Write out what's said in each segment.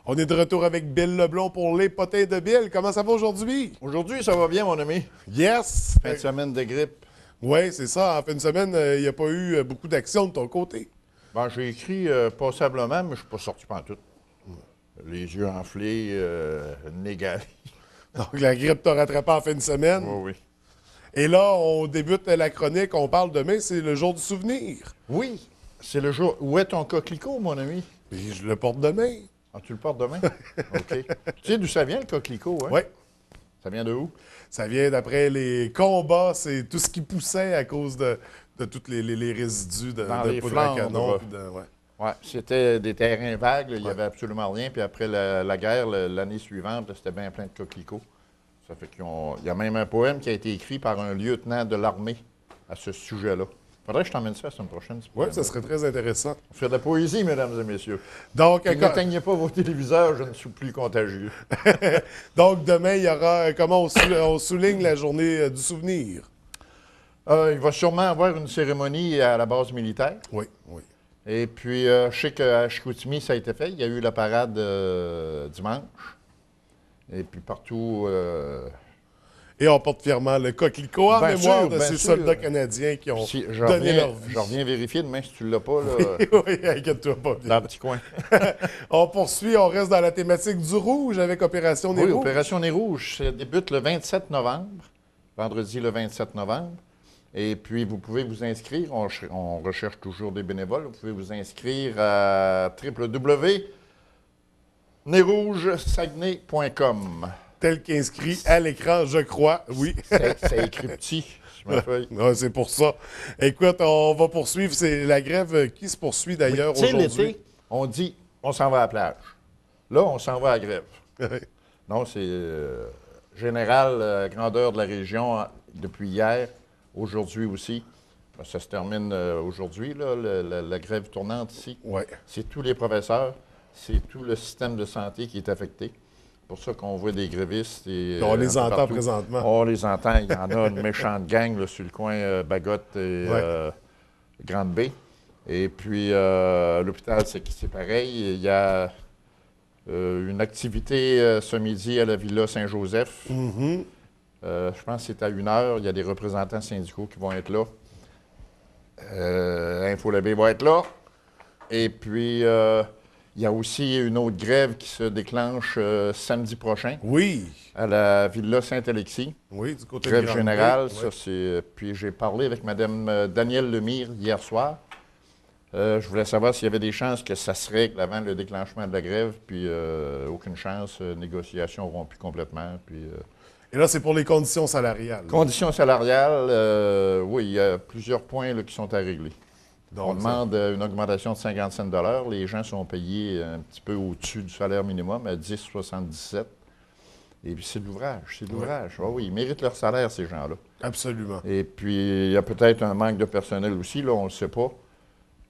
On est de retour avec Bill Leblond pour les potins de Bill. Comment ça va aujourd'hui? Aujourd'hui, ça va bien, mon ami. Yes! Fin de semaine de grippe. Oui, c'est ça. En fin de semaine, il n'y a pas eu beaucoup d'action de ton côté. Bon, j'ai écrit passablement, mais je ne suis pas sorti pantoute. Les yeux enflés, négalés. Donc, la grippe t'a rattrapé en fin de semaine. Oui, oui. Et là, on débute la chronique. On parle demain, c'est le jour du souvenir. Oui, c'est le jour. Où est ton coquelicot, mon ami? Puis je le porte demain. Ah, tu le portes demain? OK. Tu sais d'où ça vient, le coquelicot, hein? Oui. Ça vient de où? Ça vient d'après les combats. C'est tout ce qui poussait à cause de tous les résidus Dans de les poudre à Flandres. canon. Ouais. Ouais, c'était des terrains vagues, là, il n'y avait absolument rien. Puis après la guerre, l'année suivante, là, c'était bien plein de coquelicots. Ça fait il y a même un poème qui a été écrit par un lieutenant de l'armée à ce sujet-là. Faudrait que je t'emmène ça la semaine prochaine. Oui, ça serait très intéressant. On fait de la poésie, mesdames et messieurs. Donc, N'éteignez pas vos téléviseurs, je ne suis plus contagieux. Donc, demain, il y aura, comment on souligne la journée du souvenir? Il va sûrement avoir une cérémonie à la base militaire. Oui, oui. Et puis, je sais qu'à Chicoutimi, ça a été fait. Il y a eu la parade dimanche. Et puis, partout... Et on porte fièrement le coquelicot en Bien mémoire sûr, de bien ces sûr. soldats canadiens qui ont Si, donné leur vie. je reviens vérifier demain si tu ne l'as pas, là, Oui, inquiète-toi pas. dans le petit coin. On poursuit, on reste dans la thématique du rouge avec Opération Nez Oui, Rouge. Opération Nez Rouge, ça débute le 27 novembre, vendredi le 27 novembre. Et puis, vous pouvez vous inscrire. On recherche toujours des bénévoles. Vous pouvez vous inscrire à www.nezrougesaguenay.com. Tel qu'inscrit à l'écran, je crois, oui. C'est écrit petit sur ma feuille. Ouais, c'est pour ça. Écoute, on va poursuivre. C'est la grève qui se poursuit d'ailleurs Tu sais, aujourd'hui. l'été, on dit on s'en va à la plage. Là, on s'en va à la grève. Non, c'est général, grandeur de la région depuis hier, aujourd'hui aussi. Ça se termine aujourd'hui, là, la grève tournante ici. Ouais. C'est tous les professeurs, c'est tout le système de santé qui est affecté. C'est pour ça qu'on voit des grévistes. Et, On les un peu entend partout. présentement. On les entend. Il y en a une méchante gang là, sur le coin Bagotte et Grande Bay. Et puis, l'hôpital, c'est pareil. Il y a une activité ce midi à la Villa Saint-Joseph. Mm-hmm. Je pense que c'est à 1h. Il y a des représentants syndicaux qui vont être là. Infolabé va être là. Et puis, il y a aussi une autre grève qui se déclenche samedi prochain Oui. à la Villa Saint-Alexis. Oui, du côté Grève de générale, Grande-Bay. ça c'est... Puis j'ai parlé avec Mme Danielle Lemire hier soir. Je voulais savoir s'il y avait des chances que ça se règle avant le déclenchement de la grève, puis aucune chance, négociations rompues complètement, puis... Et là, c'est pour les conditions salariales. Conditions salariales, oui, il y a plusieurs points là, qui sont à régler. Donc, On demande une augmentation de 55 $. Les gens sont payés un petit peu au-dessus du salaire minimum, à 10,77 $. Et puis c'est de l'ouvrage, c'est de l'ouvrage. Ah oui, ils méritent leur salaire, ces gens-là. Absolument. Et puis, il y a peut-être un manque de personnel aussi, là, on ne le sait pas.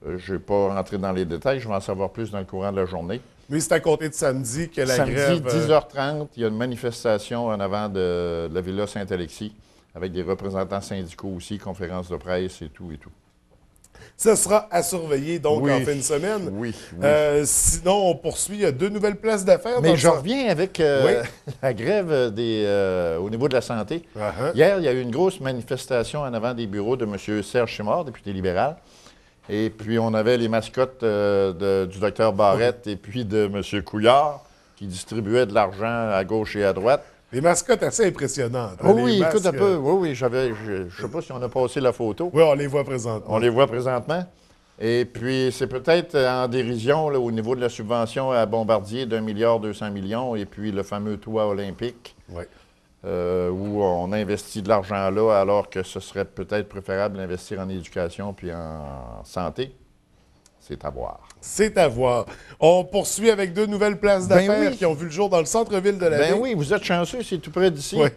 Je ne vais pas rentrer dans les détails, je vais en savoir plus dans le courant de la journée. Mais c'est à compter de samedi que la Samedi, grève... 10h30, il y a une manifestation en avant de la Villa Saint-Alexis, avec des représentants syndicaux aussi, conférences de presse et tout et tout. Ce sera à surveiller donc Oui. en fin de semaine. Oui, oui. Sinon, on poursuit. Il y a 2 nouvelles places d'affaires. Mais dans je le- reviens avec Oui. la grève au niveau de la santé. Uh-huh. Hier, il y a eu une grosse manifestation en avant des bureaux de M. Serge Simard, député libéral. Et puis, on avait les mascottes du Dr Barrette et puis de M. Couillard qui distribuaient de l'argent à gauche et à droite. Les mascottes assez impressionnantes. Oh Les oui, masques, écoute un peu. Oui, oui, je ne sais pas si on a passé la photo. Oui, on les voit présentement. On les voit présentement. Et puis, c'est peut-être en dérision là, au niveau de la subvention à Bombardier d'1,2 milliard et puis le fameux toit olympique Oui. où on investit de l'argent là alors que ce serait peut-être préférable d'investir en éducation puis en santé. C'est à voir. C'est à voir. On poursuit avec 2 nouvelles places Ben d'affaires oui. qui ont vu le jour dans le centre-ville de la Ben ville. oui, vous êtes chanceux, c'est tout près d'ici. Oui.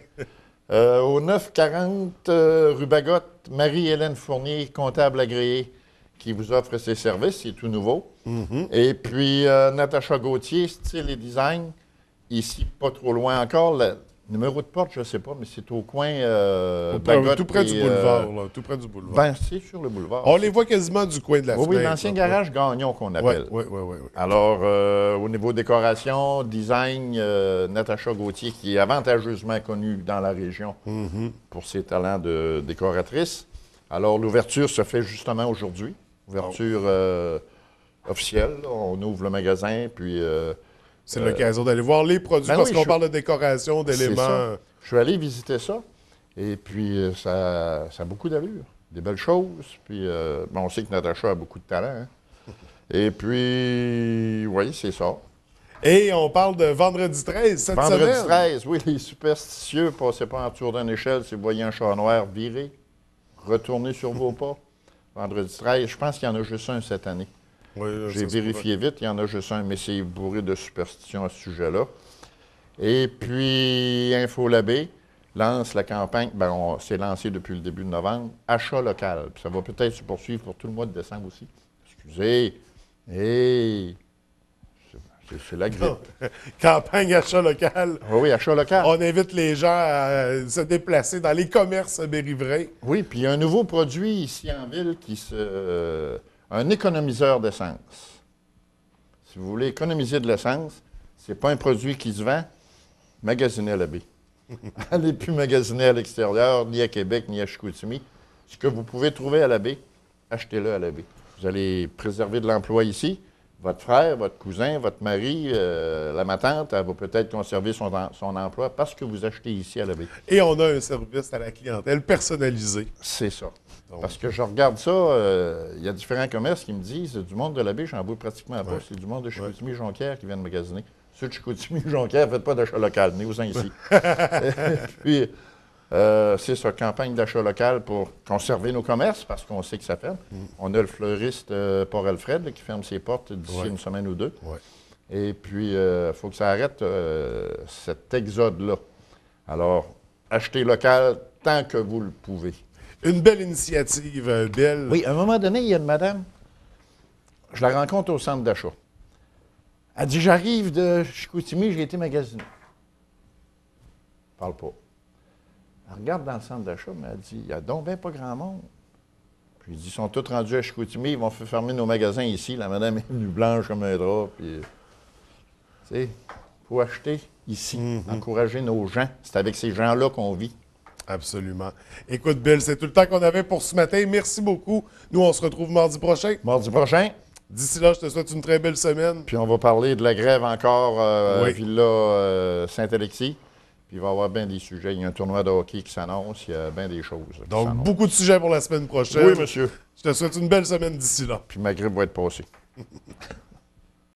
Au 940 rue Bagotte, Marie-Hélène Fournier, comptable agréée, qui vous offre ses services, c'est tout nouveau. Mm-hmm. Et puis Natacha Gauthier, style et design, ici, pas trop loin encore, Numéro de porte, je ne sais pas, mais c'est au coin Tout près du boulevard, là. Tout près du boulevard. Ben, c'est sur le boulevard. On les voit quasiment du coin de la Oui, fenêtre. oui, l'ancien garage Gagnon qu'on appelle. Oui. Alors, au niveau décoration, design, Natacha Gauthier, qui est avantageusement connue dans la région pour ses talents de décoratrice. Alors, l'ouverture se fait justement aujourd'hui. Ouverture officielle. Là. On ouvre le magasin, puis... c'est l'occasion d'aller voir les produits, parce qu'on parle de décoration, d'éléments. Je suis allé visiter ça, et puis ça a beaucoup d'allure. Des belles choses, puis on sait que Natacha a beaucoup de talent. Hein. Et puis, oui, c'est ça. Et on parle de vendredi 13, cette semaine. Vendredi 13, oui, les superstitieux, passez pas en dessous d'une échelle, si vous voyez un chat noir, virez, retournez sur vos pas. Vendredi 13, je pense qu'il y en a juste un cette année. Oui, j'ai vérifié vite, il y en a juste un, mais c'est bourré de superstitions à ce sujet-là. Et puis, Info-Labé lance la campagne, on s'est lancé depuis le début de novembre, achat local. Puis ça va peut-être se poursuivre pour tout le mois de décembre aussi. Excusez, c'est la grippe. Campagne achat local. Oui, achat local. On invite les gens à se déplacer dans les commerces bérivrains. Oui, puis il y a un nouveau produit ici en ville un économiseur d'essence. Si vous voulez économiser de l'essence, c'est pas un produit qui se vend, magasinez à la baie. Allez plus magasiner à l'extérieur, ni à Québec, ni à Chicoutimi. Ce que vous pouvez trouver à la baie, achetez-le à la baie. Vous allez préserver de l'emploi ici. Votre frère, votre cousin, votre mari, ma tante, elle va peut-être conserver son emploi parce que vous achetez ici à la baie. Et on a un service à la clientèle personnalisé. C'est ça. Donc, parce que je regarde ça, il y a différents commerces qui me disent du monde de la baie, j'en vois pratiquement pas. C'est du monde de Chicoutimi-Jonquière qui viennent magasiner. Ceux de Chicoutimi-Jonquière, faites pas d'achat local, venez-vous-en ici. Puis, c'est ça, campagne d'achat local pour conserver nos commerces, parce qu'on sait que ça ferme. On a le fleuriste Port-Alfred qui ferme ses portes d'ici une semaine ou deux. Et puis, il faut que ça arrête cet exode-là. Alors, achetez local tant que vous le pouvez. Une belle initiative, belle. Oui, à un moment donné, il y a une madame, je la rencontre au centre d'achat. Elle dit, j'arrive de Chicoutimi, j'ai été magasiner. Parle pas. Elle regarde dans le centre d'achat, mais elle dit, il n'y a donc bien pas grand monde. Puis il dit, ils sont tous rendus à Chicoutimi, ils vont faire fermer nos magasins ici. La madame est venue blanche comme un drap. Puis, tu sais, il faut acheter ici, encourager nos gens. C'est avec ces gens-là qu'on vit. Absolument. Écoute, Bill, c'est tout le temps qu'on avait pour ce matin. Merci beaucoup. Nous, on se retrouve mardi prochain. Mardi prochain. D'ici là, je te souhaite une très belle semaine. Puis on va parler de la grève encore à Villa Saint-Alexis. Puis il va y avoir bien des sujets. Il y a un tournoi de hockey qui s'annonce. Il y a bien des choses. Donc, beaucoup de sujets pour la semaine prochaine. Oui, monsieur. Je te souhaite une belle semaine d'ici là. Puis ma grippe va être passée.